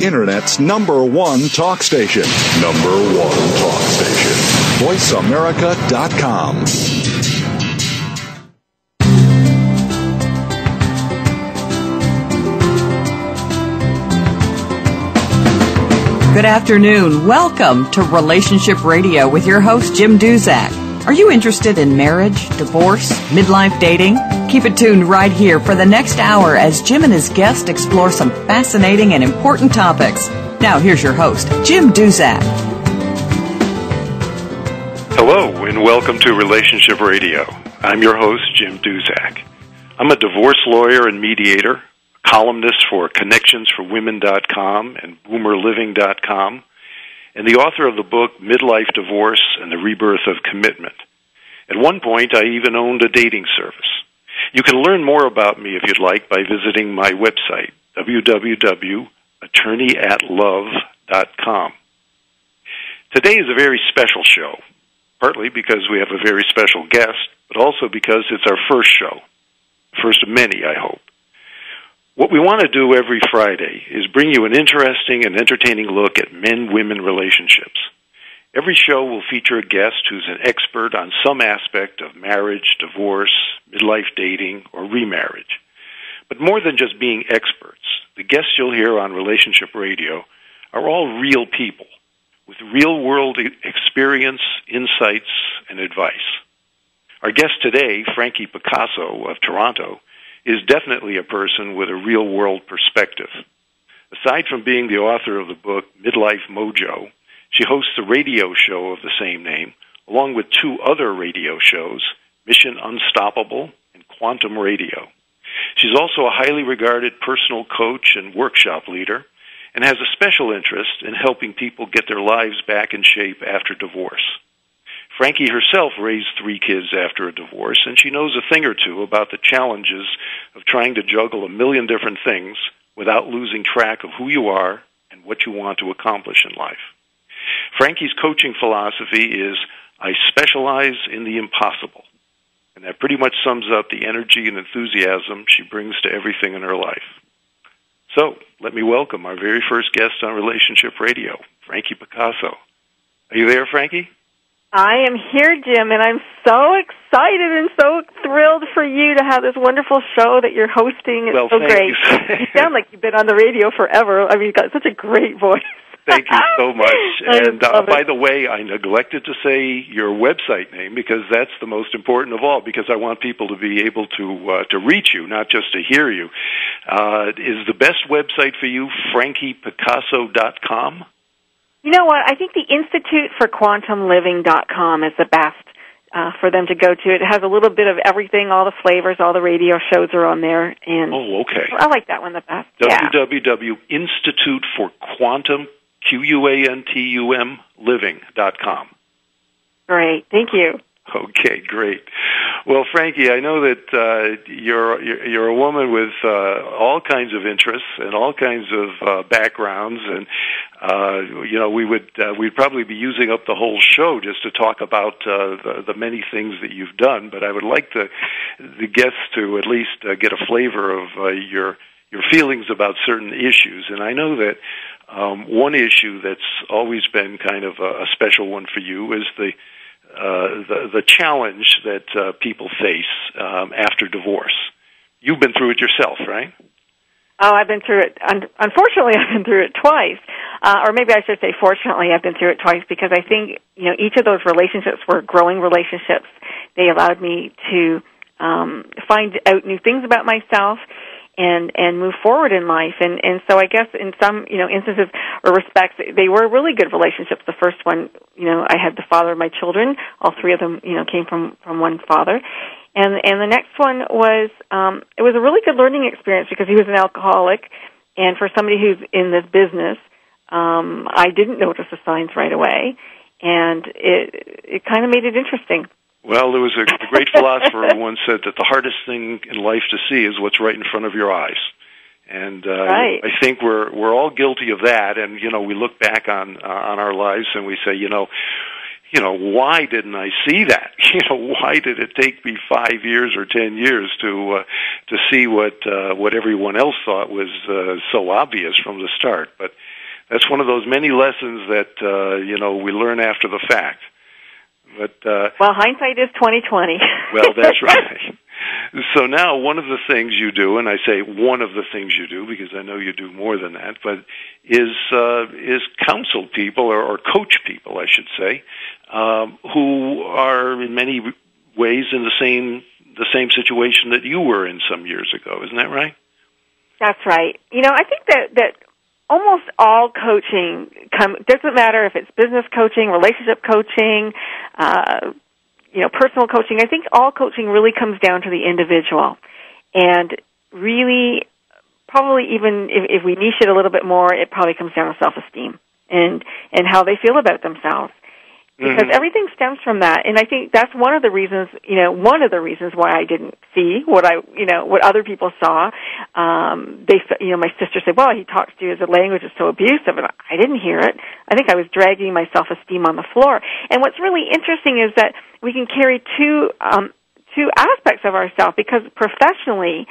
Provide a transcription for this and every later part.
Internet's #1 talk station. #1 talk station. VoiceAmerica.com. Good afternoon. Welcome to Relationship Radio with your host, Jim Duzak. Are you interested in marriage, divorce, midlife dating? Keep it tuned right here for the next hour as Jim and his guest explore some fascinating and important topics. Now, here's your host, Jim Duzak. Hello, and welcome to Relationship Radio. I'm your host, Jim Duzak. I'm a divorce lawyer and mediator, columnist for ConnectionsForWomen.com and BoomerLiving.com, and the author of the book Midlife, Divorce, and the Rebirth of Commitment. At one point, I even owned a dating service. You can learn more about me if you'd like by visiting my website, www.attorneyatlove.com. Today is a very special show, partly because we have a very special guest, but also because it's our first show, first of many, I hope. What we want to do every Friday is bring you an interesting and entertaining look at men-women relationships. Every show will feature a guest who's an expert on some aspect of marriage, divorce, midlife dating, or remarriage. But more than just being experts, the guests you'll hear on Relationship Radio are all real people with real-world experience, insights, and advice. Our guest today, Frankie Picasso of Toronto, is definitely a person with a real-world perspective. Aside from being the author of the book Midlife Mojo, she hosts a radio show of the same name, along with two other radio shows, Mission Unstoppable and Quantum Radio. She's also a highly regarded personal coach and workshop leader, and has a special interest in helping people get their lives back in shape after divorce. Frankie herself raised 3 kids after a divorce, and she knows a thing or two about the challenges of trying to juggle a million different things without losing track of who you are and what you want to accomplish in life. Frankie's coaching philosophy is, I specialize in the impossible, and that pretty much sums up the energy and enthusiasm she brings to everything in her life. So, let me welcome our very first guest on Relationship Radio, Frankie Picasso. Are you there, Frankie? I am here, Jim, and I'm so excited and so thrilled for you to have this wonderful show that you're hosting. It's so great. You sound like you've been on the radio forever. I mean, you've got such a great voice. Thank you so much. And by the way, I neglected to say your website name because that's the most important of all, because I want people to be able to reach you, not just to hear you. Is the best website for you FrankiePicasso.com? You know what? I think the Institute for QuantumLiving.com is the best for them to go to. It has a little bit of everything, all the flavors, all the radio shows are on there. And okay. I like that one the best. www.Institute for Quantum, QUANTUM, living.com. Great. Thank you. Okay, great. Well, Frankie, I know that you're a woman with all kinds of interests and all kinds of backgrounds, and we'd probably be using up the whole show just to talk about the many things that you've done. But I would like the guests to at least get a flavor of your feelings about certain issues. And I know that one issue that's always been kind of a special one for you is the challenge that people face after divorce. You've been through it yourself, right? Oh, I've been through it. Unfortunately, I've been through it twice. Or maybe I should say fortunately, I've been through it twice, because I think, each of those relationships were growing relationships. They allowed me to find out new things about myself and move forward in life. And so I guess in some, instances or respects, they were really good relationships. The first one, I had the father of my children. All 3 of them, came from one father. And the next one was, it was a really good learning experience because he was an alcoholic. And for somebody who's in this business, I didn't notice the signs right away. And it kind of made it interesting. Well, there was a great philosopher who once said that the hardest thing in life to see is what's right in front of your eyes. And right. I think we're all guilty of that. And, we look back on our lives and we say, why didn't I see that? Why did it take me 5 years or 10 years to see what everyone else thought was so obvious from the start? But that's one of those many lessons that we learn after the fact. But well, hindsight is 20/20. Well, that's right. So now one of the things you do, and I say one of the things you do because I know you do more than that, but is counsel people or coach people, I should say, who are in many ways in the same situation that you were in some years ago. Isn't that right? That's right. I think that almost all coaching doesn't matter if it's business coaching, relationship coaching, personal coaching. I think all coaching really comes down to the individual, and really, probably even if we niche it a little bit more, it probably comes down to self-esteem and how they feel about themselves. Because everything stems from that, and I think that's one of the reasons why I didn't see what other people saw. My sister said, "Well, he talks to you as a language is so abusive," and I didn't hear it. I think I was dragging my self-esteem on the floor. And what's really interesting is that we can carry two aspects of ourselves, because professionally,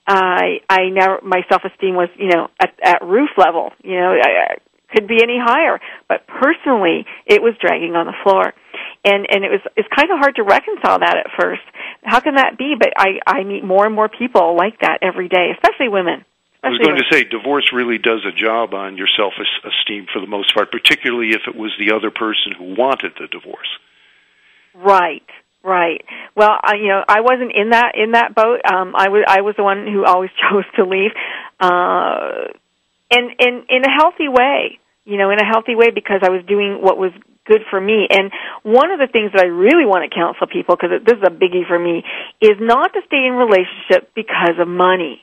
my self-esteem was at roof level. Could be any higher, but personally, it was dragging on the floor, and it's kind of hard to reconcile that at first. How can that be? But I meet more and more people like that every day, especially women. I was going to say, divorce really does a job on your self-esteem for the most part, particularly if it was the other person who wanted the divorce. Right. Well, I wasn't in that boat. I was the one who always chose to leave, and in a healthy way. In a healthy way, because I was doing what was good for me. And one of the things that I really want to counsel people, because this is a biggie for me, is not to stay in relationship because of money.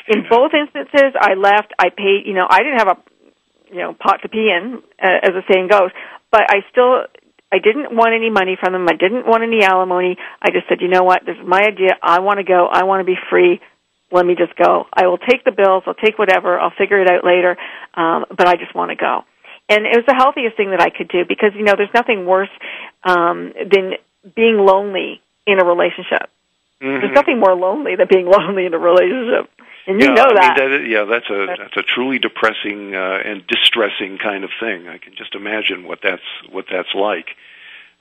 In both instances, I left. I paid. I didn't have a pot to pee in, as the saying goes. But I didn't want any money from them. I didn't want any alimony. I just said, you know what? This is my idea. I want to go. I want to be free. Let me just go. I will take the bills. I'll take whatever. I'll figure it out later. But I just want to go. And it was the healthiest thing that I could do, because, there's nothing worse than being lonely in a relationship. Mm-hmm. There's nothing more lonely than being lonely in a relationship. And you know that. That's a truly depressing and distressing kind of thing. I can just imagine what that's like.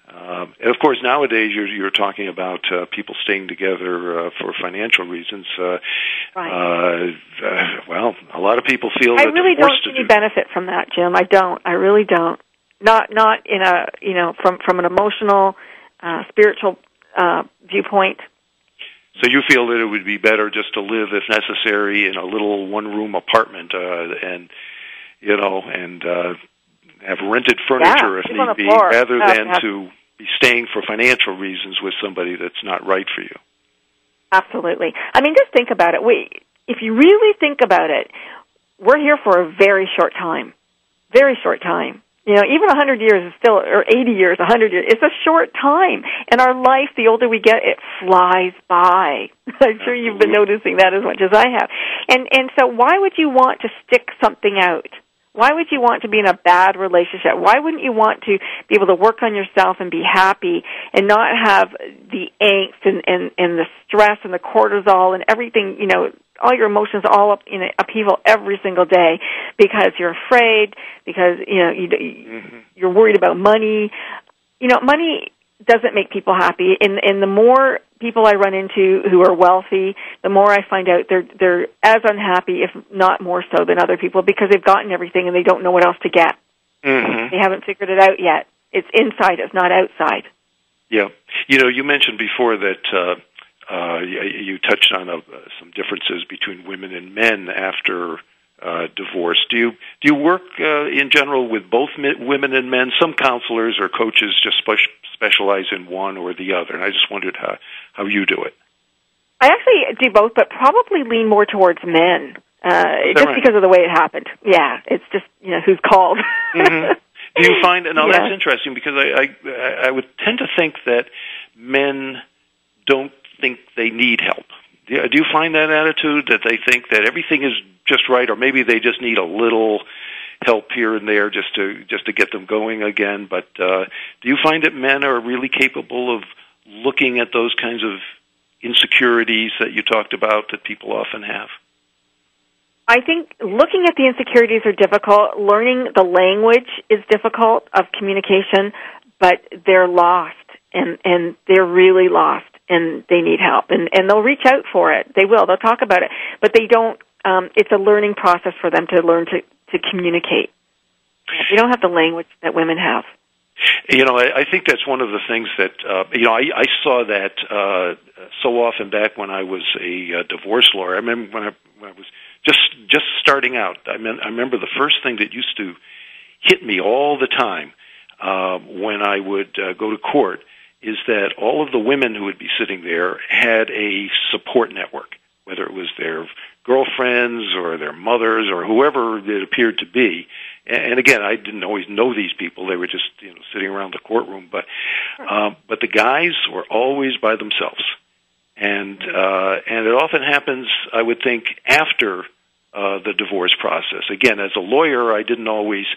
And of course, nowadays you're talking about people staying together for financial reasons. Right. Well, a lot of people feel I that really don't see any benefit from that, Jim. I don't. I really don't. Not in a from an emotional, spiritual viewpoint. So you feel that it would be better just to live, if necessary, in a little one-room apartment, and have rented furniture if need be, rather than to be staying for financial reasons with somebody that's not right for you. Absolutely. I mean, just think about it. If you really think about it, we're here for a very short time. Very short time. Even 100 years is still, or 80 years, 100 years, it's a short time. And our life, the older we get, it flies by. I'm sure you've been noticing that as much as I have. And so why would you want to stick something out? Why would you want to be in a bad relationship? Why wouldn't you want to be able to work on yourself and be happy and not have the angst and the stress and the cortisol and everything, all your emotions all up in upheaval every single day because you're afraid, because, you're worried about money. Money doesn't make people happy. And the more people I run into who are wealthy, the more I find out they're as unhappy, if not more so, than other people, because they've gotten everything and they don't know what else to get. Mm-hmm. They haven't figured it out yet. It's inside, it's not outside. Yeah. You mentioned before that you touched on some differences between women and men after divorce. Do you work in general with both women and men? Some counselors or coaches just specialize in one or the other, and I just wondered how you do it. I actually do both, but probably lean more towards men, just because of the way it happened. Yeah, it's just who's called. Mm-hmm. Do you find? Now that's interesting, because I would tend to think that men don't think they need help. Do you find that attitude, that they think that everything is just right, or maybe they just need a little help here and there just to get them going again. But do you find that men are really capable of looking at those kinds of insecurities that you talked about that people often have? I think looking at the insecurities are difficult. Learning the language is difficult of communication, but they're lost, and they're really lost, and they need help. And they'll reach out for it. They will. They'll talk about it. But they don't, it's a learning process for them to learn to communicate. They don't have the language that women have. You know, I think that's one of the things that, I saw that so often back when I was a divorce lawyer. I remember when I was just starting out. I remember the first thing that used to hit me all the time when I would go to court is that all of the women who would be sitting there had a support network, whether it was their girlfriends or their mothers or whoever it appeared to be. And again, I didn't always know these people; they were just sitting around the courtroom. But the guys were always by themselves, and it often happens, I would think, after the divorce process. Again, as a lawyer, I didn't always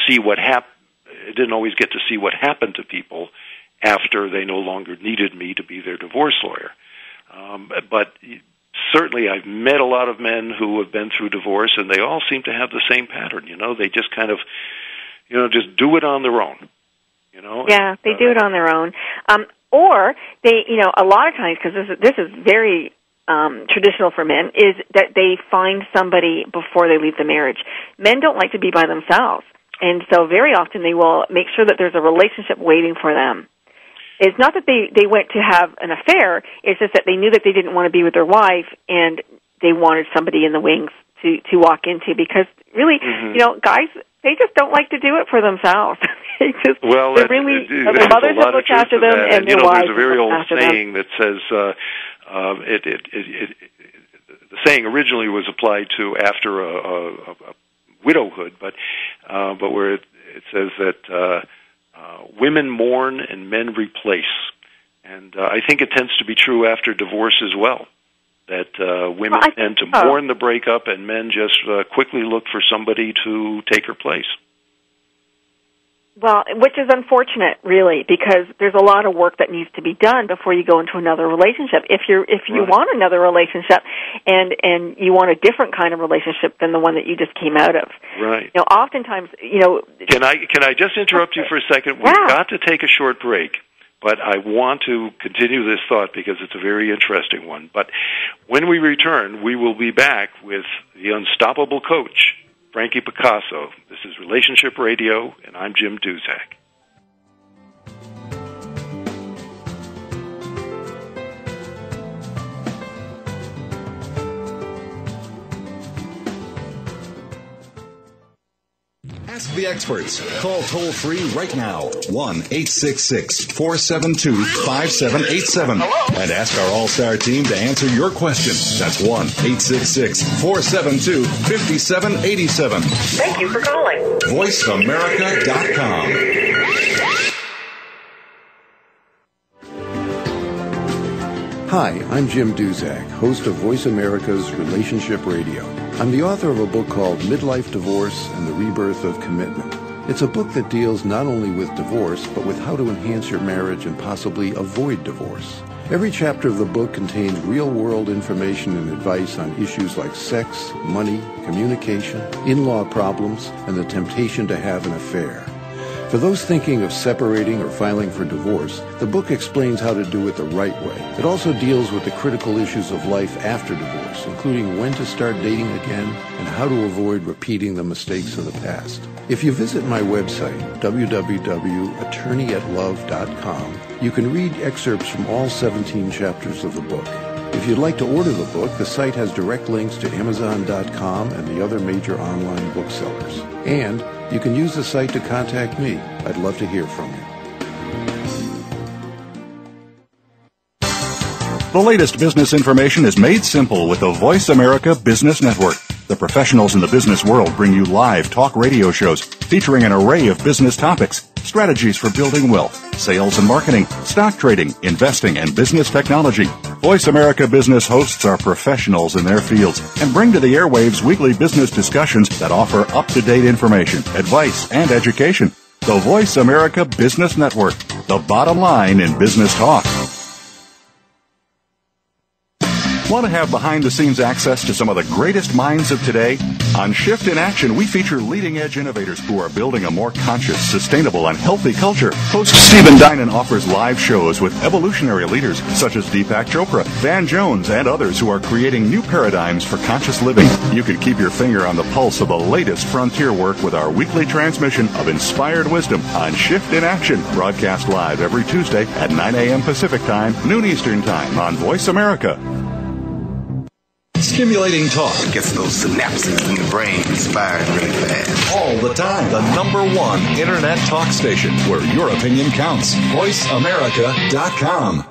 see what didn't always get to see what happened to people after they no longer needed me to be their divorce lawyer. But certainly I've met a lot of men who have been through divorce, and they all seem to have the same pattern. They just kind of, just do it on their own. Yeah, they do it on their own. Or they, a lot of times, because this is very traditional for men, is that they find somebody before they leave the marriage. Men don't like to be by themselves, and so very often they will make sure that there's a relationship waiting for them. It's not that they went to have an affair, it's just that they knew that they didn't want to be with their wife, and they wanted somebody in the wings to walk into, because really, guys, they just don't like to do it for themselves. The mothers have looked after them, and their wives there's a very old saying that says, the saying originally was applied to after a widowhood, but where it says that women mourn and men replace. And I think it tends to be true after divorce as well, that women tend to mourn the breakup and men just quickly look for somebody to take her place. Well, which is unfortunate, really, because there's a lot of work that needs to be done before you go into another relationship. If you want another relationship, and you want a different kind of relationship than the one that you just came out of, right? Oftentimes, Can I just interrupt you for a second? We've got to take a short break, but I want to continue this thought because it's a very interesting one. But when we return, we will be back with the unstoppable coach, Frankie Picasso. This is Relationship Radio, and I'm Jim Duzak. Ask the experts. Call toll-free right now, 1-866-472-5787. And ask our All-Star team to answer your question. That's 1-866-472-5787. Thank you for calling. VoiceAmerica.com. Hi, I'm Jim Duzak, host of Voice America's Relationship Radio. I'm the author of a book called Midlife, Divorce, and the Rebirth of Commitment. It's a book that deals not only with divorce, but with how to enhance your marriage and possibly avoid divorce. Every chapter of the book contains real-world information and advice on issues like sex, money, communication, in-law problems, and the temptation to have an affair. For those thinking of separating or filing for divorce, the book explains how to do it the right way. It also deals with the critical issues of life after divorce, including when to start dating again and how to avoid repeating the mistakes of the past. If you visit my website, www.attorneyatlove.com, you can read excerpts from all 17 chapters of the book. If you'd like to order the book, the site has direct links to Amazon.com and the other major online booksellers. And you can use the site to contact me. I'd love to hear from you. The latest business information is made simple with the Voice America Business Network. The professionals in the business world bring you live talk radio shows featuring an array of business topics, strategies for building wealth, sales and marketing, stock trading, investing, and business technology. Voice America Business hosts are professionals in their fields and bring to the airwaves weekly business discussions that offer up-to-date information, advice, and education. The Voice America Business Network, the bottom line in business talk. Want to have behind-the-scenes access to some of the greatest minds of today? On Shift in Action, we feature leading-edge innovators who are building a more conscious, sustainable, and healthy culture. Host Stephen Dinan offers live shows with evolutionary leaders such as Deepak Chopra, Van Jones, and others who are creating new paradigms for conscious living. You can keep your finger on the pulse of the latest frontier work with our weekly transmission of Inspired Wisdom on Shift in Action, broadcast live every Tuesday at 9 a.m. Pacific Time, noon Eastern Time on Voice America. Stimulating talk. It gets those synapses in the brain firing really fast. All the time. The #1 Internet talk station where your opinion counts. VoiceAmerica.com.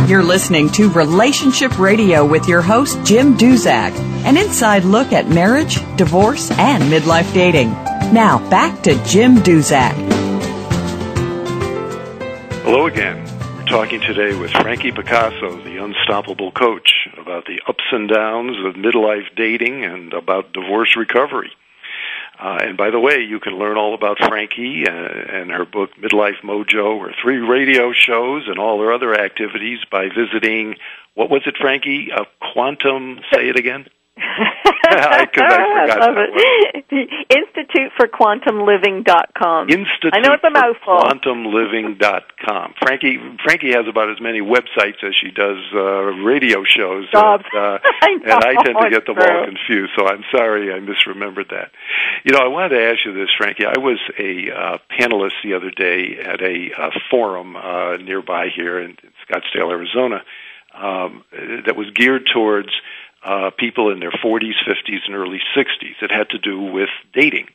You're listening to Relationship Radio with your host, Jim Duzak, an inside look at marriage, divorce, and midlife dating. Now, back to Jim Duzak. Hello again. We're talking today with Frankie Picasso, the unstoppable coach, about the ups and downs of midlife dating and about divorce recovery. And by the way, you can learn all about Frankie and her book, Midlife Mojo, her 3 radio shows, and all her other activities by visiting, what was it, Frankie? Quantum, say it again? Because I forgot that one. InstituteForQuantumLiving.com. I know it's a mouthful. InstituteForQuantumLiving.com. Frankie has about as many websites as she does radio shows. Jobs. And I tend to get them all confused, so I'm sorry I misremembered that. You know, I wanted to ask you this, Frankie. I was a panelist the other day at a forum nearby here in Scottsdale, Arizona, that was geared towards people in their 40s, 50s, and early 60s. It had to do with dating.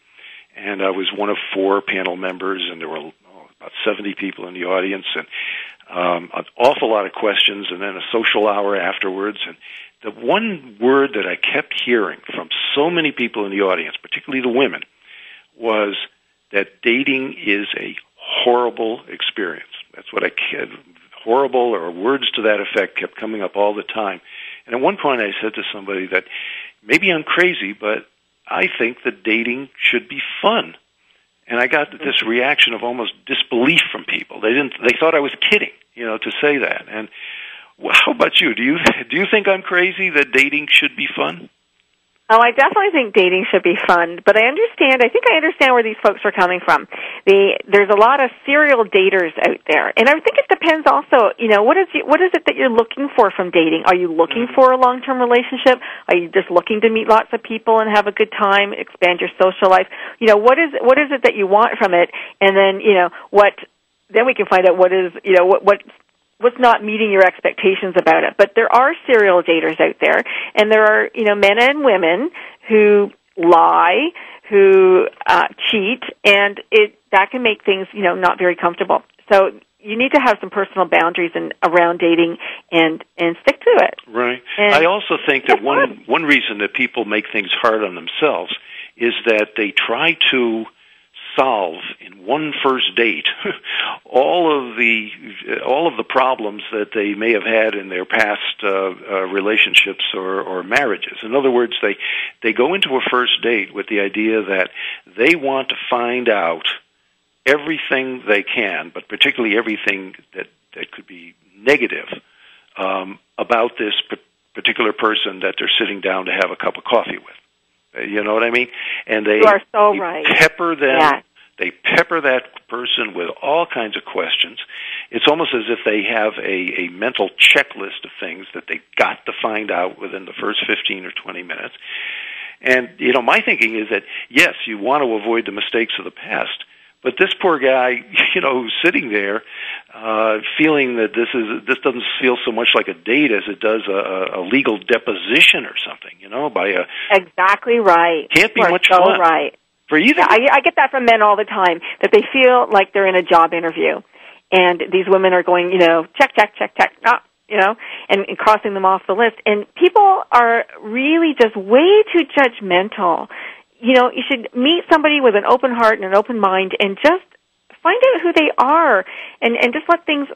And I was one of 4 panel members, and there were about 70 people in the audience, and an awful lot of questions, and then a social hour afterwards. And the one word that I kept hearing from so many people in the audience, particularly the women, was that dating is a horrible experience. That's what horrible, or words to that effect, kept coming up all the time. And at one point I said to somebody that maybe I'm crazy, but I think that dating should be fun. And I got this reaction of almost disbelief from people. They thought I was kidding, to say that. And how about you? Do you think I'm crazy that dating should be fun? Oh, I definitely think dating should be fun, but I think I understand where these folks are coming from. There's a lot of serial daters out there, and I think it depends also, what is it that you're looking for from dating? Are you looking for a long-term relationship? Are you just looking to meet lots of people and have a good time, expand your social life? What is it that you want from it? And then, then we can find out what's not meeting your expectations about it. But there are serial daters out there, and there are, men and women who lie, who cheat, and that can make things, not very comfortable. So you need to have some personal boundaries around dating and stick to it. Right. And I also think that one reason that people make things hard on themselves is that they try to solve in one first date all of the problems that they may have had in their past relationships or marriages. In other words, they go into a first date with the idea that they want to find out everything they can, but particularly everything that could be negative about this particular person that they're sitting down to have a cup of coffee with. You know what I mean? And you are so right. Pepper them. Yeah. They pepper that person with all kinds of questions. It's almost as if they have a mental checklist of things that they've got to find out within the first 15 or 20 minutes. And, my thinking is that, yes, you want to avoid the mistakes of the past, but this poor guy, who's sitting there, feeling that this doesn't feel so much like a date as it does a legal deposition or something, by a... Exactly right. Can't be much so fun. Right. For either. Yeah, I get that from men all the time, that they feel like they're in a job interview, and these women are going, check, check, check, check, and crossing them off the list. And people are really just way too judgmental. you should meet somebody with an open heart and an open mind and just find out who they are and just let things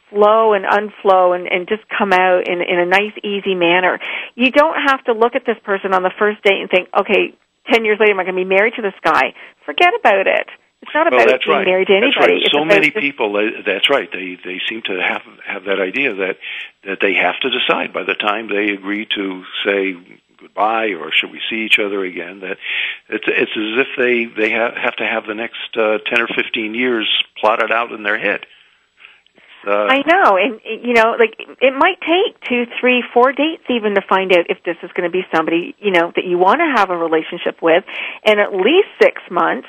flow and unflow and just come out in a nice, easy manner. You don't have to look at this person on the first date and think, okay, 10 years later, am I going to be married to this guy? Forget about it. It's not about being married to anybody. That's right. So many people, that's right. They seem to have that idea that they have to decide by the time they agree to say goodbye or should we see each other again, that it's as if they have to have the next 10 or 15 years plotted out in their head. I know, and it might take 2, 3, 4 dates even to find out if this is going to be somebody that you want to have a relationship with, and at least 6 months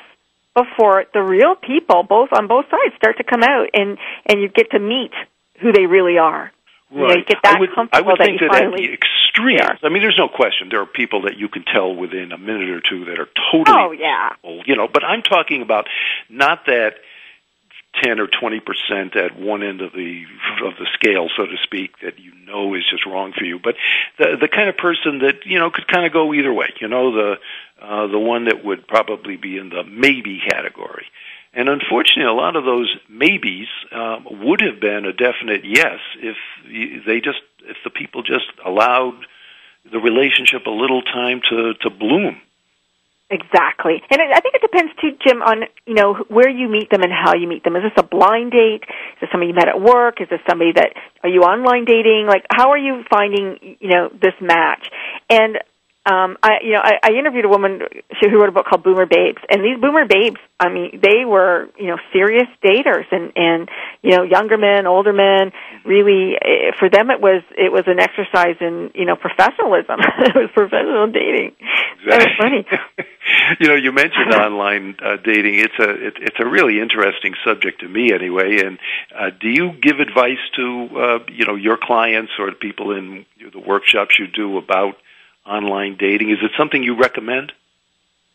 before the real people, on both sides, start to come out, and you get to meet who they really are. Right. You get that I would think that at finally the extreme. are. I mean, there's no question there are people that you can tell within a minute or two that are totally. Oh yeah. But I'm talking about not that 10 or 20% at one end of the scale, so to speak, that is just wrong for you. But the kind of person that could kind of go either way. The one that would probably be in the maybe category. And unfortunately, a lot of those maybes would have been a definite yes if the people just allowed the relationship a little time to bloom. Exactly. And I think it depends, too, Jim, on, where you meet them and how you meet them. Is this a blind date? Is this somebody you met at work? Is this somebody are you online dating? Like, how are you finding, this match? And, I interviewed a woman who wrote a book called Boomer Babes. And these Boomer Babes, I mean, they were, serious daters and younger men, older men, really, for them it was an exercise in, professionalism. It was professional dating. Exactly. That was funny. You mentioned online dating. It's a really interesting subject to me, anyway. And do you give advice to your clients or the people in the workshops you do about online dating? Is it something you recommend?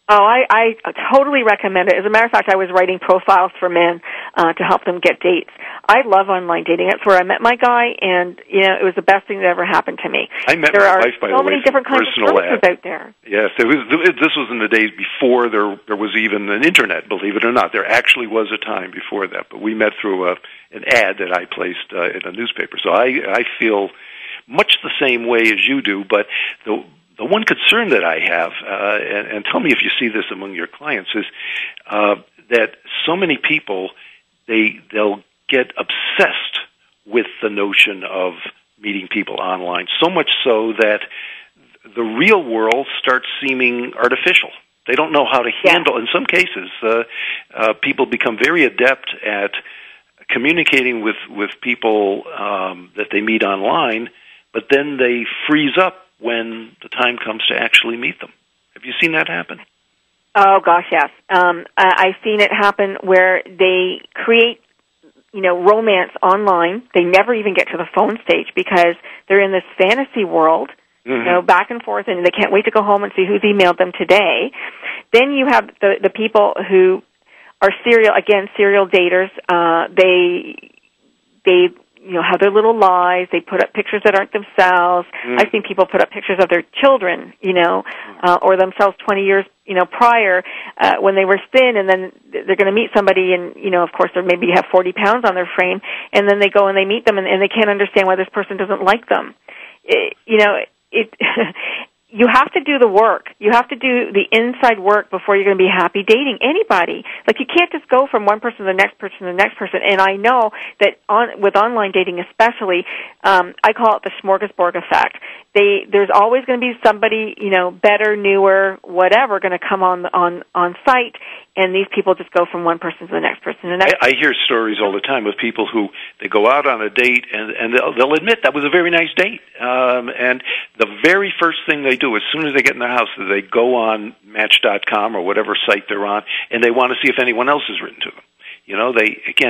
Oh, I totally recommend it. As a matter of fact, I was writing profiles for men to help them get dates. I love online dating. That's where I met my guy, and it was the best thing that ever happened to me. I met my wife, by the way, so many different kinds of services out there. Yes, this was in the days before there was even an internet. Believe it or not, there actually was a time before that. But we met through an ad that I placed in a newspaper. So I feel much the same way as you do, but the one concern that I have, and tell me if you see this among your clients, is that so many people, they'll get obsessed with the notion of meeting people online, so much so that the real world starts seeming artificial. They don't know how to handle, in some cases, people become very adept at communicating with people that they meet online, but then they freeze up when the time comes to actually meet them. Have you seen that happen? Oh, gosh, yes. I've seen it happen where they create, romance online. They never even get to the phone stage because they're in this fantasy world, back and forth, and they can't wait to go home and see who's emailed them today. Then you have the people who are serial daters. They have their little lies. They put up pictures that aren't themselves. I've seen people put up pictures of their children, or themselves 20 years, prior, when they were thin, and then they're going to meet somebody, and, of course, they maybe have 40 pounds on their frame, and then they go and they meet them, and they can't understand why this person doesn't like them. You have to do the work. You have to do the inside work before you're going to be happy dating anybody. Like, you can't just go from one person to the next person to the next person. And I know that with online dating especially, I call it the smorgasbord effect. There's always going to be somebody, better, newer, whatever, going to come on site, and these people just go from one person to the next person to the next. I hear stories all the time of people who they go out on a date and they'll admit that was a very nice date. And the very first thing they do as soon as they get in their house is they go on Match.com or whatever site they're on, and they want to see if anyone else has written to them.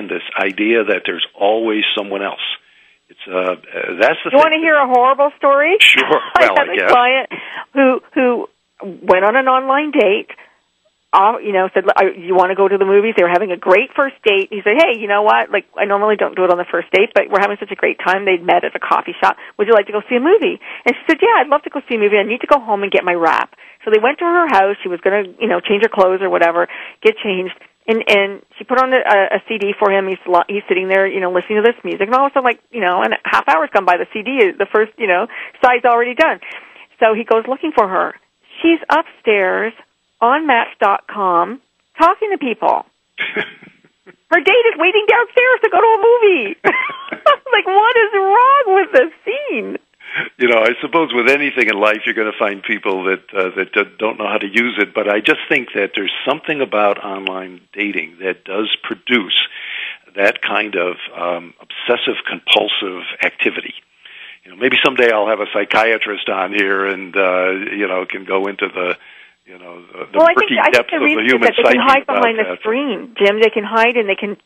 This idea that there's always someone else. It's that's the. You want to hear a horrible story? Sure. I had a client who went on an online date. said, you want to go to the movies? They were having a great first date. He said, hey, you know what? Like, I normally don't do it on the first date, but we're having such a great time. They'd met at a coffee shop. Would you like to go see a movie? And she said, yeah, I'd love to go see a movie. I need to go home and get my wrap. So they went to her house. She was going to, change her clothes or whatever, get changed. And she put on a CD for him. He's sitting there, listening to this music. And all of a sudden, and a half hour's gone by. The CD, the first, side's already done. So he goes looking for her. She's upstairs on Match.com talking to people. Her date is waiting downstairs to go to a movie. Like, what is wrong with this scene? I suppose with anything in life, you're going to find people that don't know how to use it. But I just think that there's something about online dating that does produce that kind of obsessive-compulsive activity. Maybe someday I'll have a psychiatrist on here and, can go into the murky depths of the human psyche. They can hide behind the screen, Jim. They can hide and they can,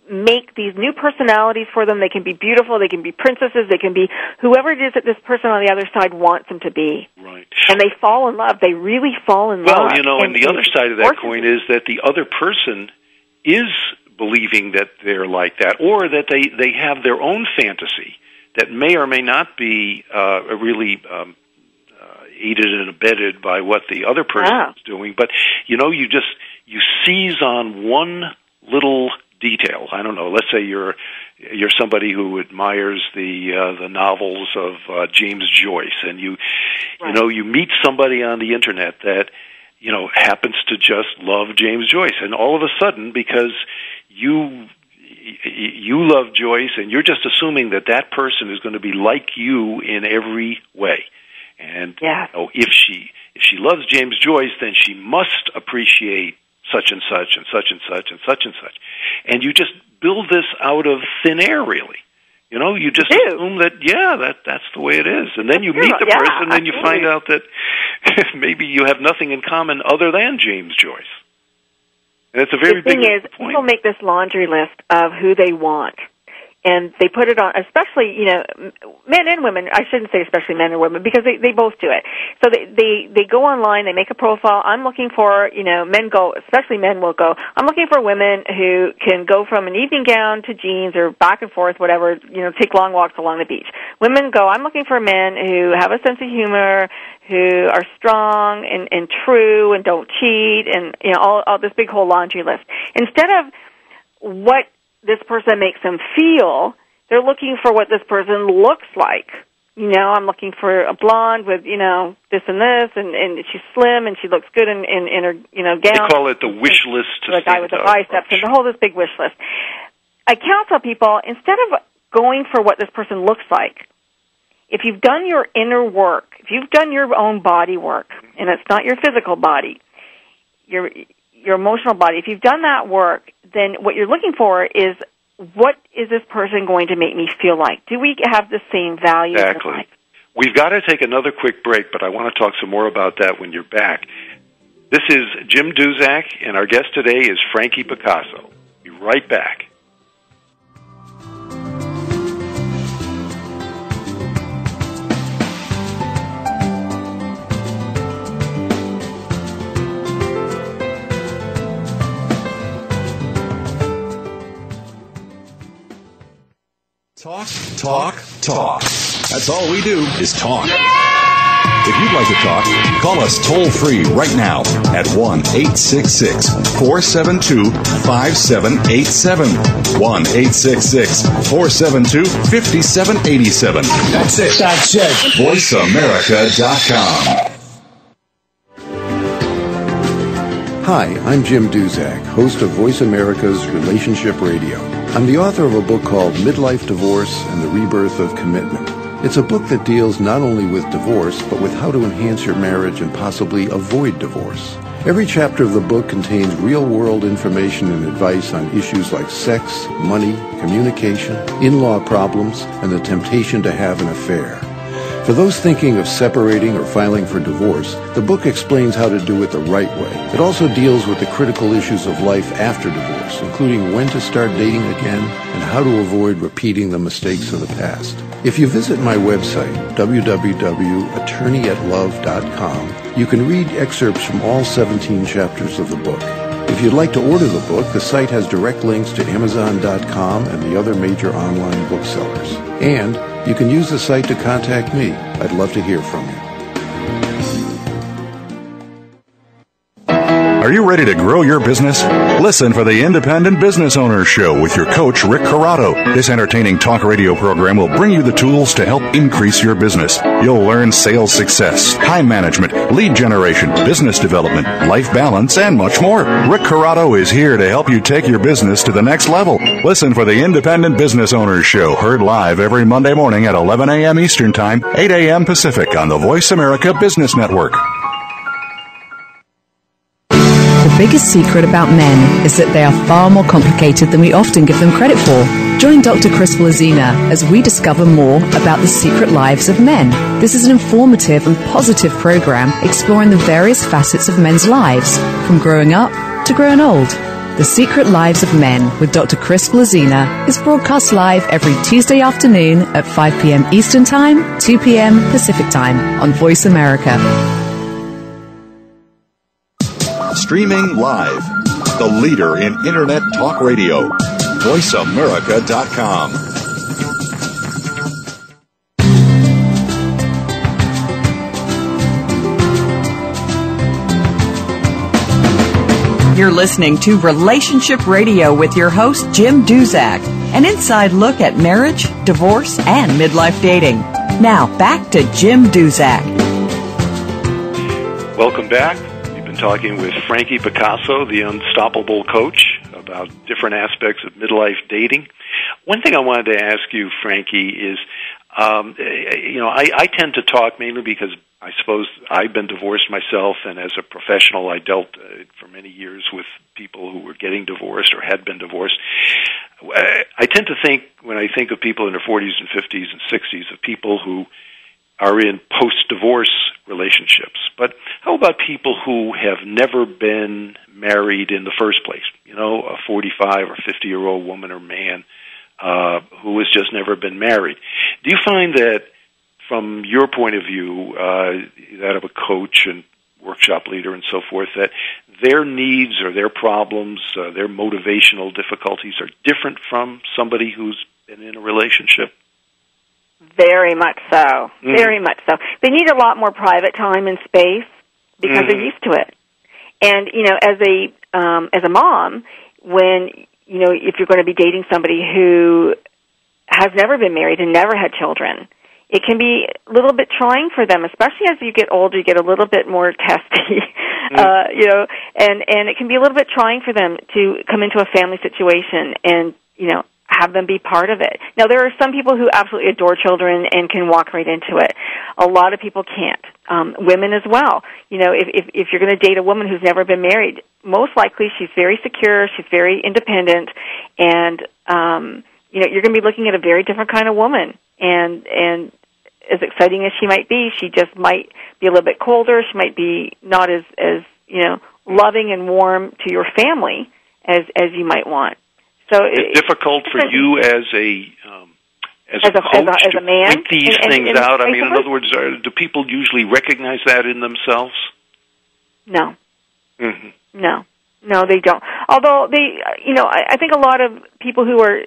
make these new personalities for them. They can be beautiful. They can be princesses. They can be whoever it is that this person on the other side wants them to be. Right. And they fall in love. They really fall in love. Well, and the other side of that coin is that the other person is believing that they're like that, or that they have their own fantasy that may or may not be really aided and abetted by what the other person is doing. But, you seize on one little detail. I don't know, let's say you're somebody who admires the novels of James Joyce, and you meet somebody on the internet that, happens to just love James Joyce. And all of a sudden, because you love Joyce, and you're just assuming that person is going to be like you in every way. And if she loves James Joyce, then she must appreciate such and such and such and such and such and such. And you just build this out of thin air, really. You just assume that that's the way it is. And then you meet the person, and you find out that maybe you have nothing in common other than James Joyce. And it's a very big point. The thing is, people make this laundry list of who they want. And they put it on, especially, men and women. I shouldn't say especially men and women, because they both do it. So they go online, they make a profile. I'm looking for, especially men will go, I'm looking for women who can go from an evening gown to jeans or back and forth, whatever, take long walks along the beach. Women go, I'm looking for men who have a sense of humor, who are strong and true and don't cheat, and, all this big whole laundry list. Instead of what this person makes them feel, they're looking for what this person looks like. I'm looking for a blonde with, this and this, and she's slim and she looks good in her, gown. They call it the wish list. The guy with the biceps and the whole this big wish list. I counsel people, instead of going for what this person looks like, if you've done your inner work, if you've done your own body work, and it's not your physical body, your emotional body, if you've done that work, then what you're looking for is, what is this person going to make me feel like? Do we have the same values in life? We've got to take another quick break, but I want to talk some more about that when you're back. This is Jim Duzak, and our guest today is Frankie Picasso. Be right back. Talk. That's all we do is talk. If you'd like to talk, call us toll-free right now at 1-866-472-5787. 1-866-472-5787. That's it. VoiceAmerica.com. Hi, I'm Jim Duzak, host of Voice America's Relationship Radio. I'm the author of a book called Midlife Divorce and the Rebirth of Commitment. It's a book that deals not only with divorce, but with how to enhance your marriage and possibly avoid divorce. Every chapter of the book contains real-world information and advice on issues like sex, money, communication, in-law problems, and the temptation to have an affair. For those thinking of separating or filing for divorce, the book explains how to do it the right way. It also deals with the critical issues of life after divorce, including when to start dating again and how to avoid repeating the mistakes of the past. If you visit my website, www.attorneyatlove.com, you can read excerpts from all 17 chapters of the book. If you'd like to order the book, the site has direct links to Amazon.com and the other major online booksellers. And you can use the site to contact me. I'd love to hear from you. Are you ready to grow your business? Listen for the Independent Business Owners Show with your coach, Rick Corrado. This entertaining talk radio program will bring you the tools to help increase your business. You'll learn sales success, time management, lead generation, business development, life balance, and much more. Rick Corrado is here to help you take your business to the next level. Listen for the Independent Business Owners Show, heard live every Monday morning at 11 a.m. Eastern Time, 8 a.m. Pacific on the Voice America Business Network. The biggest secret about men is that they are far more complicated than we often give them credit for. Join Dr. Chris Blazina as we discover more about the secret lives of men. This is an informative and positive program exploring the various facets of men's lives, from growing up to growing old. The Secret Lives of Men with Dr. Chris Blazina is broadcast live every Tuesday afternoon at 5 p.m. Eastern Time, 2 p.m. Pacific Time on Voice America. Streaming live, the leader in Internet talk radio, VoiceAmerica.com. You're listening to Relationship Radio with your host, Jim Duzak, an inside look at marriage, divorce, and midlife dating. Now, back to Jim Duzak. Welcome back. Talking with Frankie Picasso, the unstoppable coach, about different aspects of midlife dating. One thing I wanted to ask you, Frankie, is, I tend to talk mainly because I suppose I've been divorced myself, and as a professional, I dealt for many years with people who were getting divorced or had been divorced. I tend to think, when I think of people in their 40s and 50s and 60s, of people who are in post-divorce relationships. But how about people who have never been married in the first place? You know, a 45 or 50-year-old woman or man who has just never been married. Do you find that, from your point of view, that of a coach and workshop leader and so forth, that their needs or their problems, their motivational difficulties are different from somebody who's been in a relationship? Very much so. Very much so. They need a lot more private time and space because they're used to it. And, you know, as a mom, when, you know, if you're going to be dating somebody who has never been married and never had children, it can be a little bit trying for them, especially as you get older, you get a little bit more testy, you know, and it can be a little bit trying for them to come into a family situation and, you know, have them be part of it. Now, there are some people who absolutely adore children and can walk right into it. A lot of people can't. Women as well. You know, if you're going to date a woman who's never been married, most likely she's very secure, she's very independent, and, you know, you're going to be looking at a very different kind of woman. And as exciting as she might be, she just might be a little bit colder. She might be not as you know, loving and warm to your family as you might want. So it's difficult for you as a coach as a man, to point these things out. I mean, in other words, do people usually recognize that in themselves? No. Mm-hmm. No, they don't. Although they, you know, I think a lot of people who are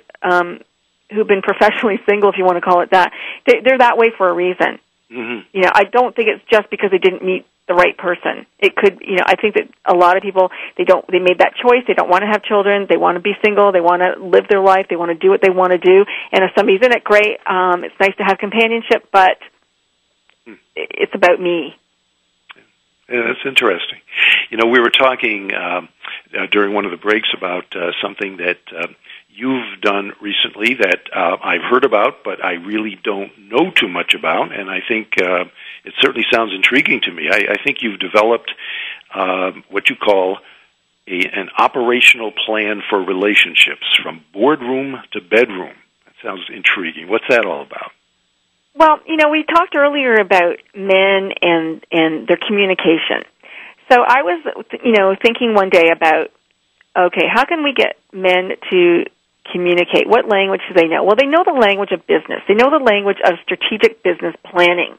who've been professionally single, if you want to call it that, they're that way for a reason. Mm-hmm. You know, I don't think it's just because they didn't meet the right person. It could, you know, I think that a lot of people, they made that choice. They don't want to have children. They want to be single. They want to live their life. They want to do what they want to do. And if somebody's in it, great. It's nice to have companionship, but it's about me. Yeah, that's interesting. You know, we were talking during one of the breaks about something that you've done recently that I've heard about, but I really don't know too much about, and I think it certainly sounds intriguing to me. I think you've developed what you call an operational plan for relationships, from boardroom to bedroom. That sounds intriguing. What's that all about? Well, you know, we talked earlier about men and their communication. So I was, you know, thinking one day about, okay, how can we get men to communicate? What language do they know? Well, they know the language of business. They know the language of strategic business planning.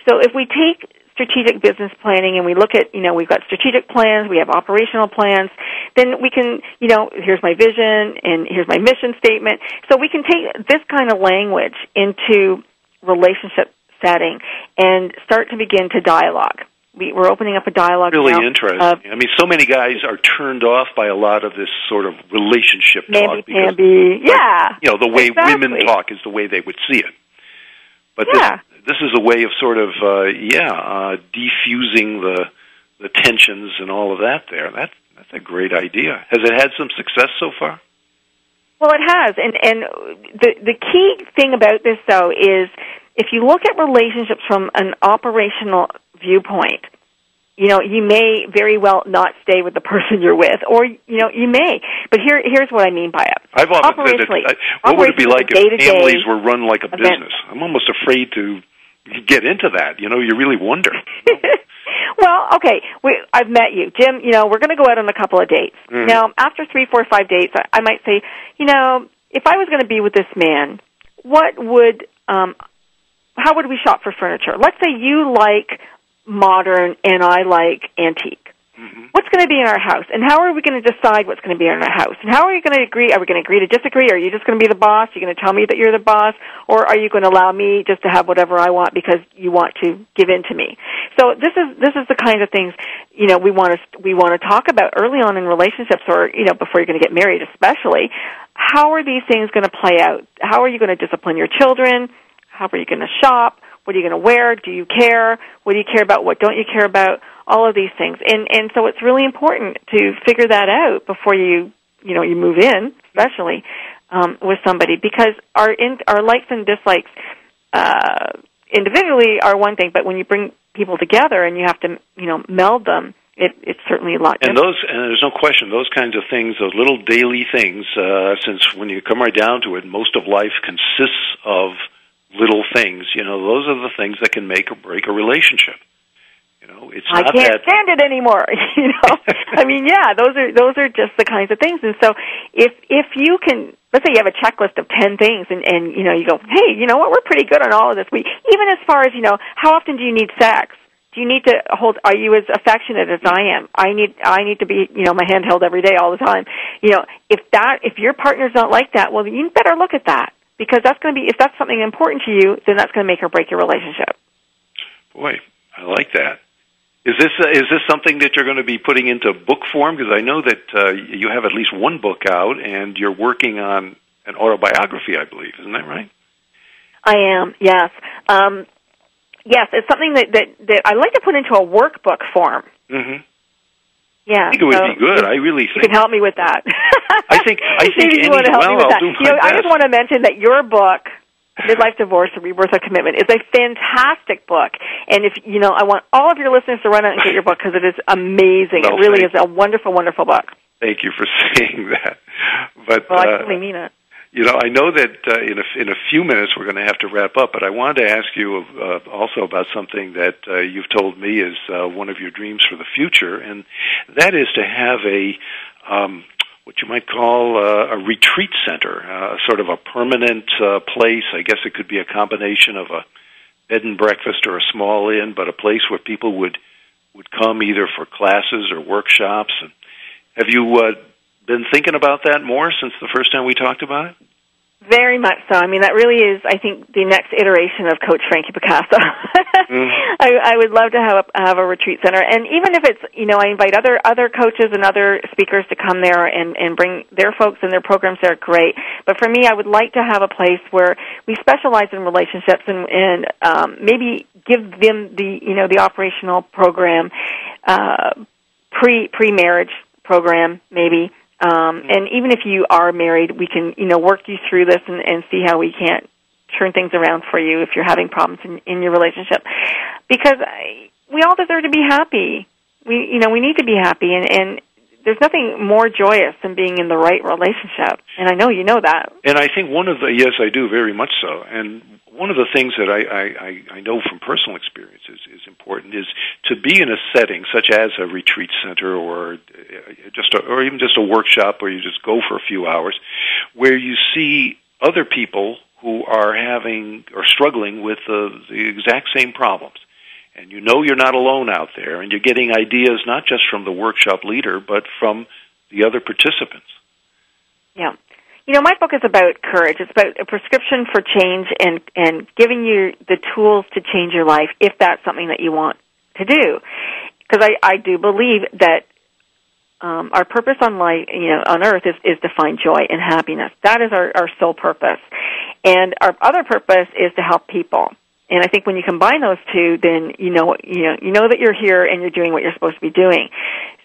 So if we take strategic business planning and we look at, we've got strategic plans, we have operational plans, then we can, here's my vision and here's my mission statement. So we can take this kind of language into relationship setting and start to begin to dialogue. We're opening up a dialogue really now. Interesting. I mean, so many guys are turned off by a lot of this sort of relationship talk. The way women talk is the way they would see it. But this is a way of sort of, defusing the tensions and all of that there. That's a great idea. Has it had some success so far? Well, it has. And the key thing about this, though, is if you look at relationships from an operational viewpoint, you may very well not stay with the person you're with, or, you may. But here's what I mean by it. I've often said that, what would it be like if families were run like a business? I'm almost afraid to get into that. You really wonder. Well, okay, I've met you. Jim, we're going to go out on a couple of dates. Mm-hmm. Now, after 3, 4, 5 dates, I might say, if I was going to be with this man, how would we shop for furniture? Let's say you like modern and I like antique. Mm-hmm. What's going to be in our house? And how are we going to decide what's going to be in our house? And how are we going to agree? Are we going to agree to disagree? Are you just going to be the boss? Are you going to tell me that you're the boss? Or are you going to allow me just to have whatever I want because you want to give in to me? So this is the kind of things, we want to talk about early on in relationships, or, before you're going to get married especially. How are these things going to play out? How are you going to discipline your children? How are you going to shop? What are you going to wear? Do you care? What do you care about? What don't you care about? All of these things. And so it's really important to figure that out before you move in, especially with somebody, because our likes and dislikes individually are one thing, but when you bring people together and you have to, meld them, it's certainly a lot different. And there's no question, those kinds of things, those little daily things, since when you come right down to it, most of life consists of little things. Those are the things that can make or break a relationship. It's not I can't stand it anymore. I mean, those are just the kinds of things. And so, if you can, let's say you have a checklist of 10 things, and you go, hey, you know what, we're pretty good on all of this. Even as far as how often do you need sex? Do you need to hold? Are you as affectionate as I am? I need to be, my hand held every day, all the time. If your partner's not like that, well, you better look at that, because that's going to be, if that's something important to you, then that's going to make or break your relationship. Boy, I like that. Is this something that you're going to be putting into book form? Because I know that you have at least one book out, and you're working on an autobiography, I believe. Isn't that right? I am, yes. Yes, it's something that I like to put into a workbook form. Mm-hmm. Yeah, I think it would be good. I really think you can help me with that. I think maybe you want to help me with that. I just want to mention that your book, Midlife Divorce, The Rebirth of Commitment, is a fantastic book. And if I want all of your listeners to run out and get your book, because it is amazing. It really is a wonderful, wonderful book. Thank you for saying that. But I really mean it. I know that in a few minutes we're going to have to wrap up, but I wanted to ask you also about something that you've told me is one of your dreams for the future, and that is to have what you might call a retreat center, sort of a permanent place. I guess it could be a combination of a bed and breakfast or a small inn, but a place where people would come either for classes or workshops. And have you been thinking about that more since the first time we talked about it? Very much so. I mean, that really is, I think, the next iteration of Coach Frankie Picasso. I would love to have a retreat center. And even if it's, I invite other coaches and other speakers to come there and bring their folks and their programs there, great. But for me, I would like to have a place where we specialize in relationships and maybe give them the operational program, pre-marriage program, maybe. And even if you are married, we can, work you through this and see how we can turn things around for you if you're having problems in your relationship. Because we all deserve to be happy. We need to be happy, and there's nothing more joyous than being in the right relationship. And I know you know that. And I think yes, I do, very much so. And one of the things that I know from personal experience is important is to be in a setting such as a retreat center or even just a workshop where you just go for a few hours, where you see other people who are having or struggling with the exact same problems. And you know you're not alone out there, and you're getting ideas not just from the workshop leader, but from the other participants. Yeah. My book is about courage. It's about a prescription for change and giving you the tools to change your life if that's something that you want to do. Because I do believe that our purpose on life, on earth is to find joy and happiness. That is our sole purpose. And our other purpose is to help people. And I think when you combine those two, then you know that you're here and you're doing what you're supposed to be doing.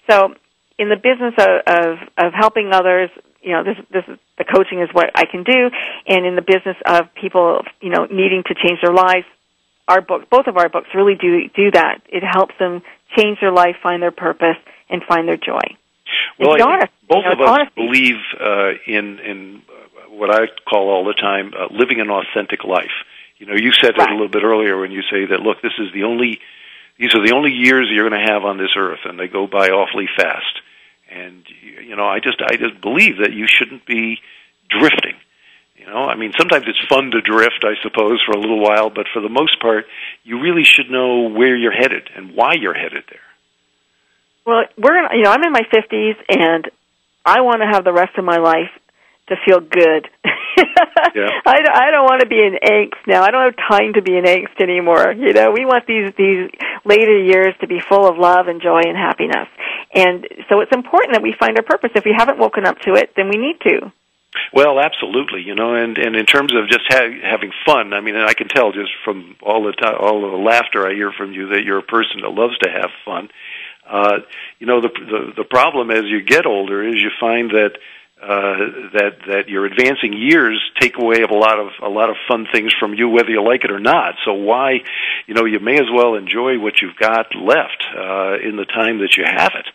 So in the business of helping others, this is, the coaching is what I can do. And in the business of people, needing to change their lives, both of our books really do that. It helps them change their life, find their purpose, and find their joy. Well, both of us believe in what I call all the time living an authentic life. You said it a little bit earlier when you say that, look, these are the only years you're going to have on this earth, and they go by awfully fast. And I just believe that you shouldn't be drifting. Sometimes it's fun to drift, I suppose, for a little while, but for the most part, you really should know where you're headed and why you're headed there. Well, I'm in my 50s, and I want to have the rest of my life to feel good. Yeah. I don't want to be in angst now. I don't have time to be in angst anymore. We want these later years to be full of love and joy and happiness. And so it's important that we find our purpose. If we haven't woken up to it, then we need to. Well, absolutely, and in terms of just having fun, and I can tell just from all the laughter I hear from you that you're a person that loves to have fun. The problem as you get older is you find that your advancing years take away a lot of fun things from you, whether you like it or not. So why, you may as well enjoy what you've got left in the time that you have it.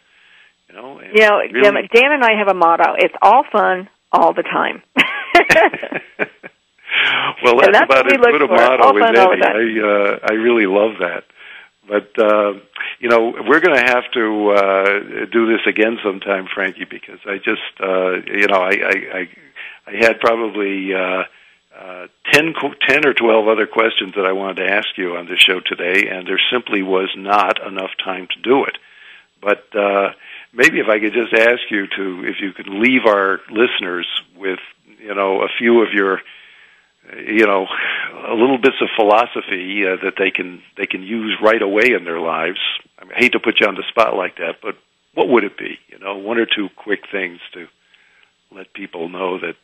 Really... Dan and I have a motto: it's all fun all the time. Well, that's about as good a motto as any. I really love that. But, we're going to have to do this again sometime, Frankie, because I just, I had probably 10 or 12 other questions that I wanted to ask you on the show today, and there simply was not enough time to do it. But maybe if I could just ask you if you could leave our listeners with, a few of your a little bits of philosophy that they can use right away in their lives. I hate to put you on the spot like that, but what would it be? One or two quick things to let people know that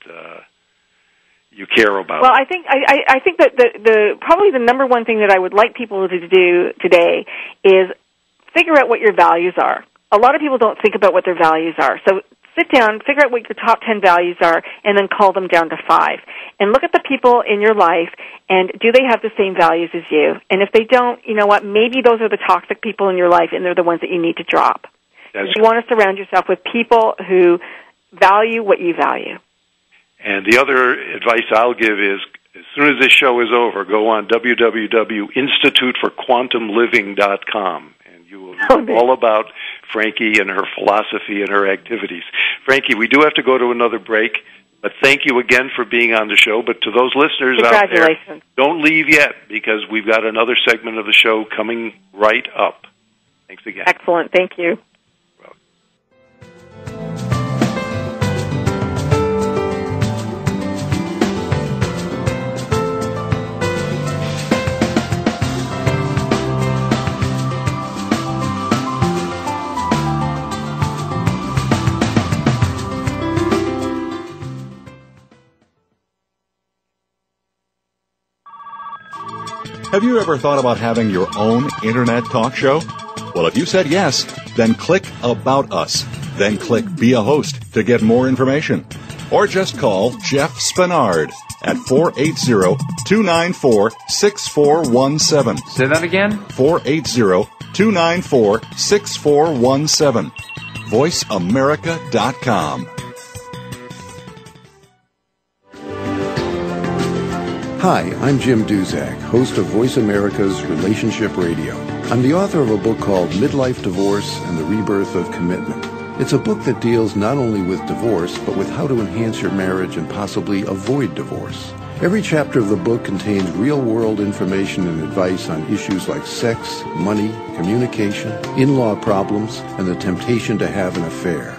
you care about. Well, I think that the probably the number one thing that I would like people to do today is figure out what your values are. A lot of people don't think about what their values are. So sit down, figure out what your top 10 values are, and then call them down to 5. And look at the people in your life, and do they have the same values as you? And if they don't, you know what, maybe those are the toxic people in your life, and they're the ones that you need to drop. You want to surround yourself with people who value what you value. And the other advice I'll give is, as soon as this show is over, go on www.instituteforquantumliving.com. You will learn all about Frankie and her philosophy and her activities. Frankie, we do have to go to another break, but thank you again for being on the show. But to those listeners out there, don't leave yet, because we've got another segment of the show coming right up. Thanks again. Excellent. Thank you. Have you ever thought about having your own internet talk show? Well, if you said yes, then click About Us. Then click Be a Host to get more information. Or just call Jeff Spinard at 480-294-6417. Say that again? 480-294-6417. VoiceAmerica.com. Hi, I'm Jim Duzak, host of Voice America's Relationship Radio. I'm the author of a book called Midlife Divorce and the Rebirth of Commitment. It's a book that deals not only with divorce, but with how to enhance your marriage and possibly avoid divorce. Every chapter of the book contains real-world information and advice on issues like sex, money, communication, in-law problems, and the temptation to have an affair.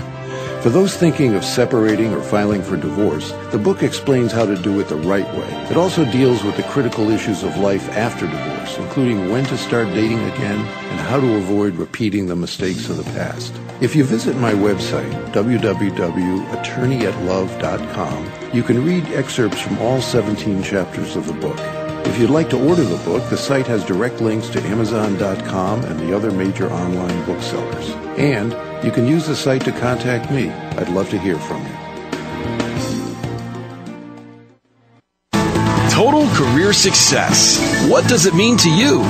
For those thinking of separating or filing for divorce, the book explains how to do it the right way. It also deals with the critical issues of life after divorce, including when to start dating again and how to avoid repeating the mistakes of the past. If you visit my website, www.attorneyatlove.com, you can read excerpts from all 17 chapters of the book. If you'd like to order the book, the site has direct links to Amazon.com and the other major online booksellers. And you can use the site to contact me. I'd love to hear from you. Total career success. What does it mean to you?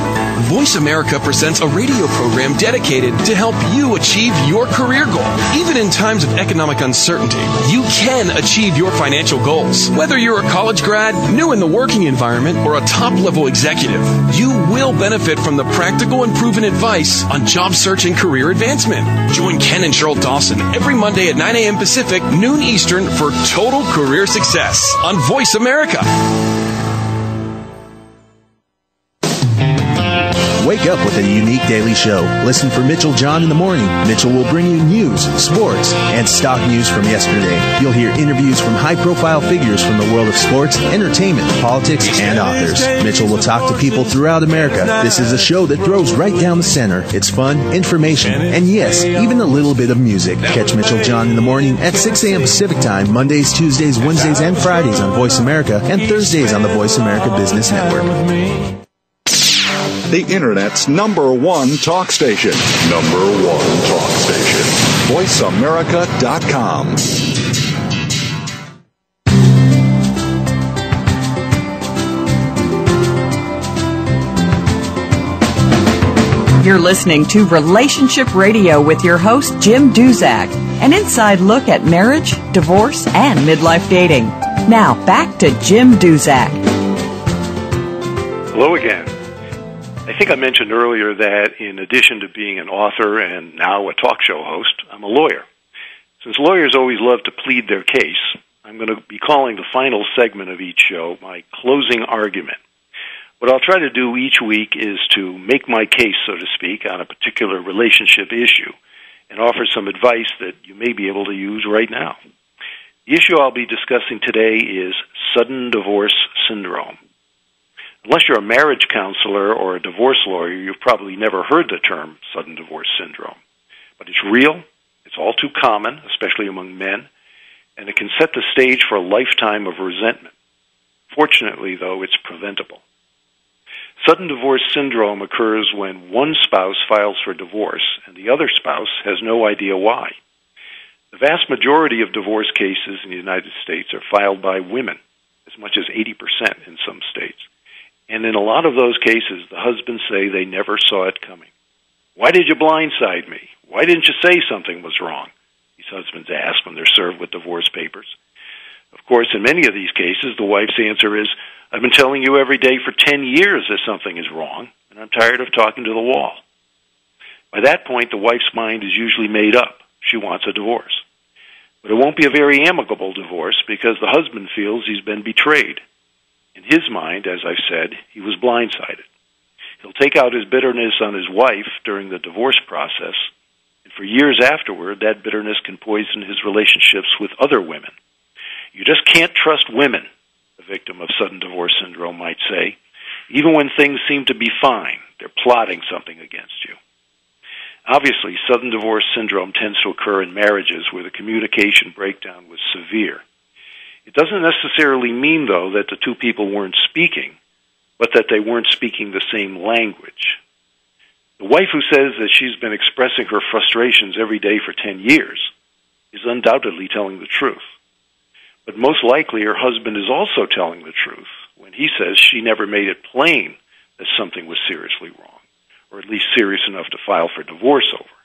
Voice America presents a radio program dedicated to help you achieve your career goal. Even in times of economic uncertainty, you can achieve your financial goals. Whether you're a college grad, new in the working environment, or a top-level executive, you will benefit from the practical and proven advice on job search and career advancement. Join Ken and Cheryl Dawson every Monday at 9 a.m. Pacific, noon Eastern for Total Career Success on Voice America. Wake up with a unique daily show. Listen for Mitchell John in the morning. Mitchell will bring you news, sports, and stock news from yesterday. You'll hear interviews from high-profile figures from the world of sports, entertainment, politics, and authors. Mitchell will talk to people throughout America. This is a show that throws right down the center. It's fun, information, and yes, even a little bit of music. Catch Mitchell John in the morning at 6 a.m. Pacific Time, Mondays, Tuesdays, Wednesdays, and Fridays on Voice America, and Thursdays on the Voice America Business Network. The Internet's #1 talk station. #1 talk station. VoiceAmerica.com. You're listening to Relationship Radio with your host, Jim Duzak, an inside look at marriage, divorce, and midlife dating. Now, back to Jim Duzak. Hello again. I think I mentioned earlier that in addition to being an author and now a talk show host, I'm a lawyer. Since lawyers always love to plead their case, I'm going to be calling the final segment of each show my closing argument. What I'll try to do each week is to make my case, so to speak, on a particular relationship issue and offer some advice that you may be able to use right now. The issue I'll be discussing today is sudden divorce syndrome. Unless you're a marriage counselor or a divorce lawyer, you've probably never heard the term sudden divorce syndrome. But it's real, it's all too common, especially among men, and it can set the stage for a lifetime of resentment. Fortunately, though, it's preventable. Sudden divorce syndrome occurs when one spouse files for divorce and the other spouse has no idea why. The vast majority of divorce cases in the United States are filed by women, as much as 80% in some states. And in a lot of those cases, the husbands say they never saw it coming. Why did you blindside me? Why didn't you say something was wrong? These husbands ask when they're served with divorce papers. Of course, in many of these cases, the wife's answer is, I've been telling you every day for 10 years that something is wrong, and I'm tired of talking to the wall. By that point, the wife's mind is usually made up. She wants a divorce. But it won't be a very amicable divorce because the husband feels he's been betrayed. In his mind, as I've said, he was blindsided. He'll take out his bitterness on his wife during the divorce process, and for years afterward, that bitterness can poison his relationships with other women. You just can't trust women, the victim of sudden divorce syndrome might say. Even when things seem to be fine, they're plotting something against you. Obviously, sudden divorce syndrome tends to occur in marriages where the communication breakdown was severe. It doesn't necessarily mean, though, that the two people weren't speaking, but that they weren't speaking the same language. The wife who says that she's been expressing her frustrations every day for 10 years is undoubtedly telling the truth. But most likely her husband is also telling the truth when he says she never made it plain that something was seriously wrong, or at least serious enough to file for divorce over.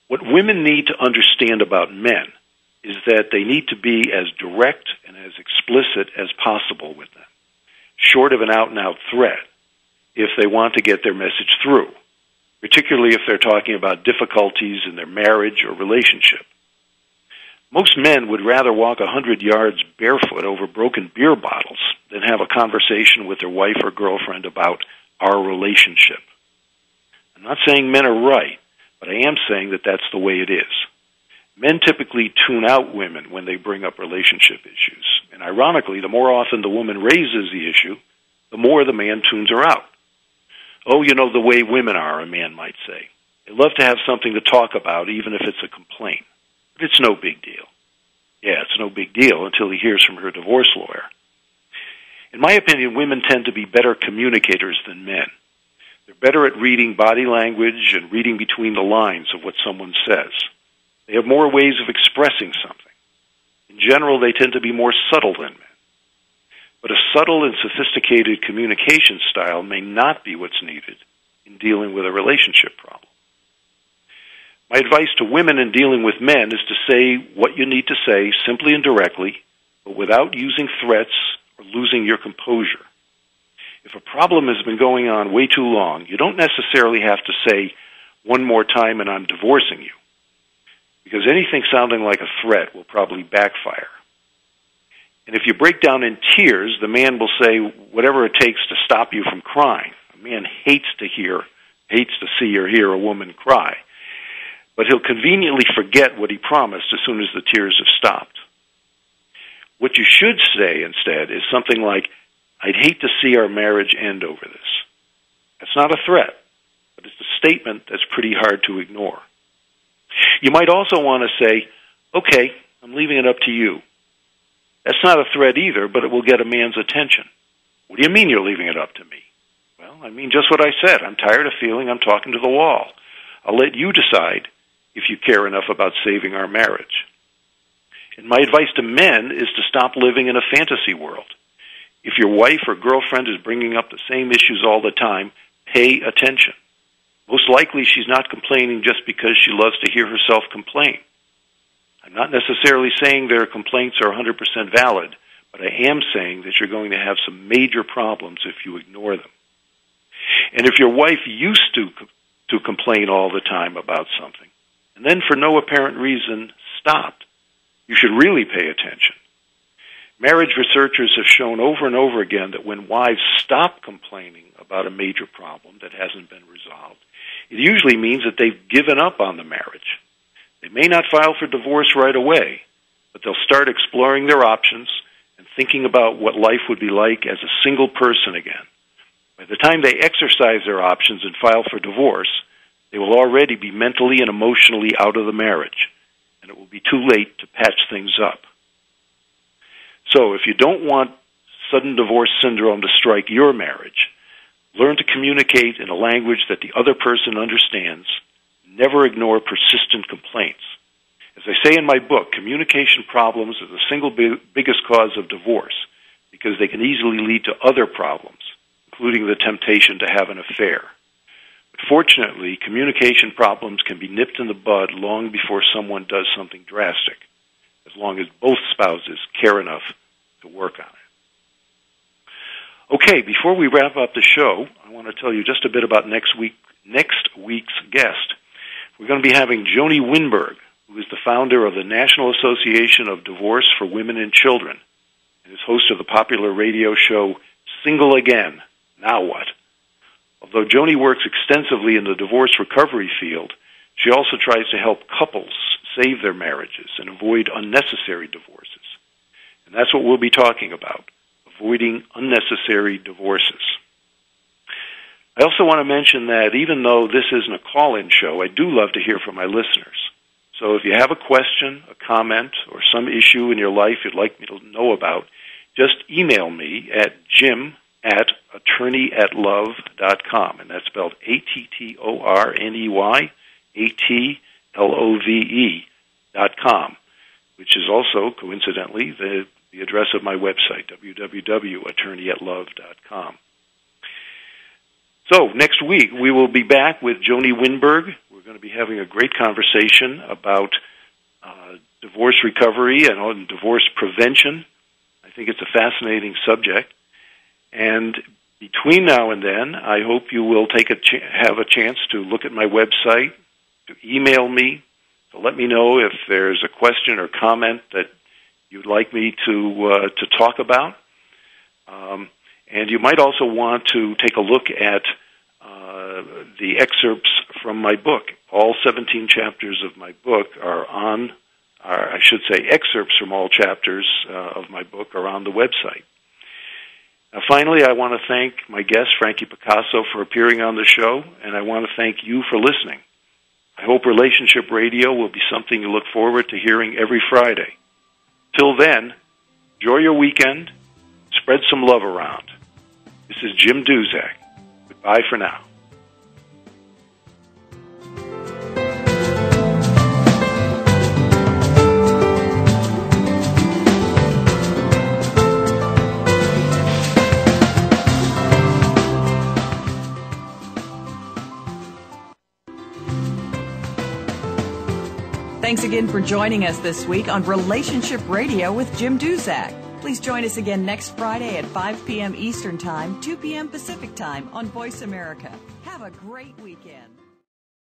What women need to understand about men is that they need to be as direct and as explicit as possible with them, short of an out-and-out threat, if they want to get their message through. particularly if they're talking about difficulties in their marriage or relationship. Most men would rather walk 100 yards barefoot over broken beer bottles than have a conversation with their wife or girlfriend about our relationship. I'm not saying men are right, but I am saying that that's the way it is. Men typically tune out women when they bring up relationship issues. And ironically, the more often the woman raises the issue, the more the man tunes her out. Oh, you know the way women are, a man might say. They love to have something to talk about, even if it's a complaint. But it's no big deal. Yeah, it's no big deal until he hears from her divorce lawyer. In my opinion, women tend to be better communicators than men. They're better at reading body language and reading between the lines of what someone says. They have more ways of expressing something. In general, they tend to be more subtle than men. But a subtle and sophisticated communication style may not be what's needed in dealing with a relationship problem. My advice to women in dealing with men is to say what you need to say simply and directly, but without using threats or losing your composure. If a problem has been going on way too long, you don't necessarily have to say one more time and I'm divorcing you, because anything sounding like a threat will probably backfire. And if you break down in tears, the man will say whatever it takes to stop you from crying. A man hates to see or hear a woman cry. But he'll conveniently forget what he promised as soon as the tears have stopped. What you should say instead is something like, I'd hate to see our marriage end over this. That's not a threat, but it's a statement that's pretty hard to ignore. You might also want to say, okay, I'm leaving it up to you. That's not a threat either, but it will get a man's attention. What do you mean you're leaving it up to me? Well, I mean just what I said. I'm tired of feeling I'm talking to the wall. I'll let you decide if you care enough about saving our marriage. And my advice to men is to stop living in a fantasy world. If your wife or girlfriend is bringing up the same issues all the time, pay attention. Most likely she's not complaining just because she loves to hear herself complain. I'm not necessarily saying their complaints are 100% valid, but I am saying that you're going to have some major problems if you ignore them. And if your wife used to complain all the time about something, and then for no apparent reason stopped, you should really pay attention. Marriage researchers have shown over and over again that when wives stop complaining about a major problem that hasn't been resolved, it usually means that they've given up on the marriage. They may not file for divorce right away, but they'll start exploring their options and thinking about what life would be like as a single person again. By the time they exercise their options and file for divorce, they will already be mentally and emotionally out of the marriage, and it will be too late to patch things up. So if you don't want sudden divorce syndrome to strike your marriage, learn to communicate in a language that the other person understands. Never ignore persistent complaints. As I say in my book, communication problems are the single biggest cause of divorce because they can easily lead to other problems, including the temptation to have an affair. But fortunately, communication problems can be nipped in the bud long before someone does something drastic, as long as both spouses care enough to work on it. Okay, before we wrap up the show, I want to tell you just a bit about next week's guest. We're going to be having Joni Winberg, who is the founder of the National Association of Divorce for Women and Children, and is host of the popular radio show Single Again, Now What? Although Joni works extensively in the divorce recovery field, she also tries to help couples save their marriages and avoid unnecessary divorces. And that's what we'll be talking about, avoiding unnecessary divorces. I also want to mention that even though this isn't a call-in show, I do love to hear from my listeners. So if you have a question, a comment, or some issue in your life you'd like me to know about, just email me at jim@attorneyatlove.com, and that's spelled ATTORNEYATLOVE.com, which is also, coincidentally, the address of my website, www.attorneyatlove.com. So next week, we will be back with Joni Winberg. We're going to be having a great conversation about divorce recovery and divorce prevention. I think it's a fascinating subject. And Between now and then, I hope you will have a chance to look at my website, to email me, to let me know if there's a question or comment that you'd like me to talk about. And you might also want to take a look at the excerpts from my book. All 17 chapters of my book excerpts from all chapters of my book are on the website. Now, finally, I want to thank my guest, Frankie Picasso, for appearing on the show, and I want to thank you for listening. I hope Relationship Radio will be something you look forward to hearing every Friday. Till then, enjoy your weekend, spread some love around. This is Jim Duzak. Goodbye for now. Thanks again for joining us this week on Relationship Radio with Jim Duzak. Please join us again next Friday at 5 p.m. Eastern Time, 2 p.m. Pacific Time on Voice America. Have a great weekend.